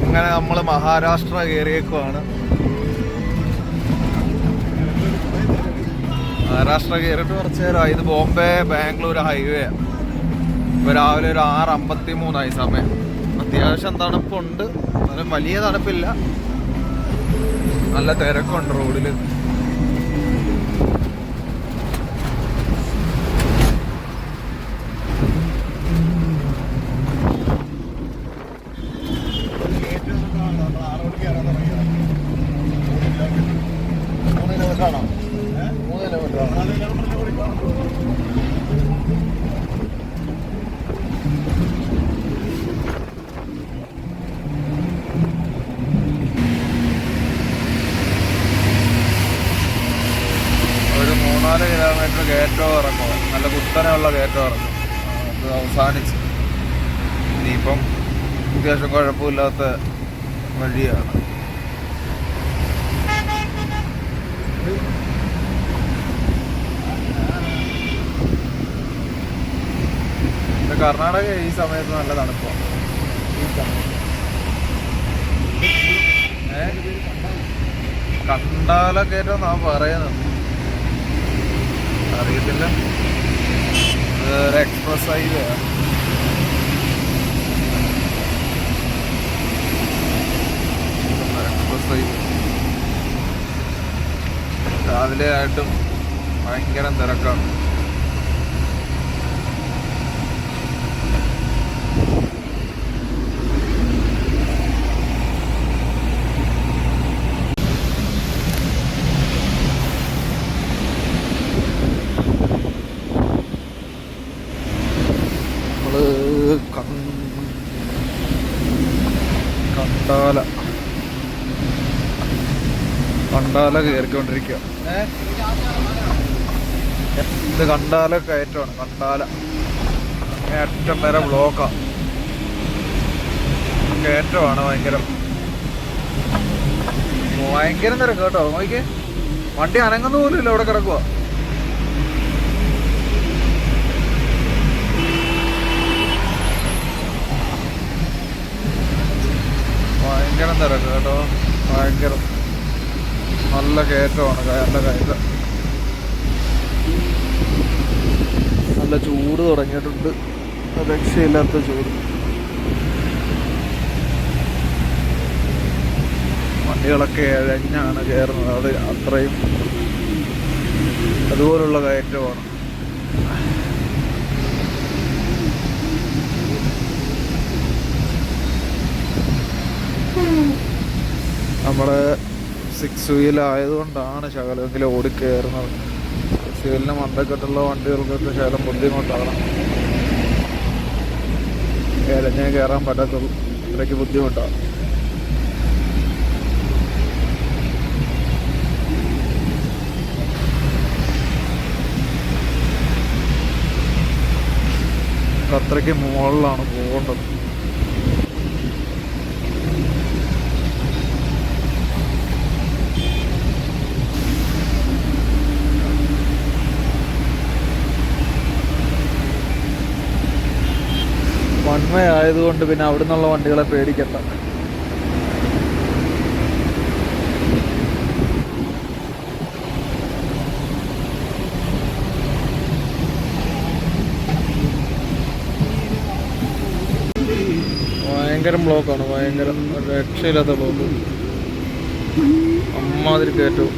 അങ്ങനെ നമ്മൾ മഹാരാഷ്ട്ര കയറിയേക്കുവാണ്. മഹാരാഷ്ട്ര കയറിയിട്ട് കുറച്ച് നേരമായി. ഇത് ബോംബെ ബാംഗ്ലൂർ ഹൈവേ ആണ്. ഇപ്പോൾ രാവിലെ ഒരു 6:53 സമയം. അത്യാവശ്യം തണുപ്പുണ്ട്, എന്നാലും വലിയ തണുപ്പില്ല. നല്ല തിരക്കുണ്ട് റോഡിൽ. ഒരു 3-4 കിലോമീറ്റർ കയറ്റവും ഇറങ്ങും, നല്ല കുത്തനെയുള്ള കയറ്റവും ഇറങ്ങും. അത് അവസാനിച്ച് ഇനിയിപ്പം അത്യാവശ്യം കുഴപ്പമില്ലാത്ത വഴിയാണ്. കർണാടക ഈ സമയത്ത് നല്ല തണുപ്പാണ്. കണ്ടാല കയറ്റം നാം പറയുന്നത് അറിയത്തില്ല. ഒരു എക്സ്പ്രസ് ഹൈവേ ആണ്. എക്സ്പ്രസ് ഹൈവേ രാവിലെ ആയിട്ടും ഭയങ്കര തിരക്കാണ്. കണ്ടാല കയറിക്കൊണ്ടിരിക്കുക. ഇത് കണ്ടാല കയറ്റമാണ്. കണ്ടാല ഏറ്റവും വരെ ബ്ലോക്കാണ്. കയറ്റമാണ് ഭയങ്കര തിരക്ക് കേട്ടോ. നോക്കിക്കേ, വണ്ടി അനങ്ങുന്ന പോലും ഇല്ല, ഇവിടെ കിടക്കുക. ഭയങ്കര തിരക്ക് കേട്ടോ. നല്ല കയറ്റമാണ്. നല്ല കയറ്റം. നല്ല ചൂട് തുടങ്ങിയിട്ടുണ്ട്. രക്ഷയില്ലാത്ത ചൂട്. വണ്ടികളൊക്കെ ഇഴഞ്ഞാണ് കയറുന്നത്. അത് അത്രയും അതുപോലുള്ള കയറ്റമാണ്. നമ്മുടെ 6 വീലായതുകൊണ്ടാണ് ശകലമെങ്കിലും ഓടിക്കയറുന്നത്. 6 വീലിന് മണ്ടക്കെട്ടുള്ള വണ്ടികൾക്കൊക്കെ ശകലം ബുദ്ധിമുട്ടാണ്. ഇഴഞ്ഞേ കയറാൻ പറ്റത്തുള്ളൂ. ഇത്രയ്ക്ക് ബുദ്ധിമുട്ടാണ്. അത്രയ്ക്ക് മുകളിലാണ് പോകേണ്ടത്. വൺവേ ആയതുകൊണ്ട് പിന്നെ അവിടെ നിന്നുള്ള വണ്ടികളെ പേടിക്കണ്ട. ഭയങ്കര ബ്ലോക്കാണ്. ഭയങ്കര രക്ഷയില്ലാത്ത ബ്ലോക്ക്. അമ്മാതിരി കയറ്റവും.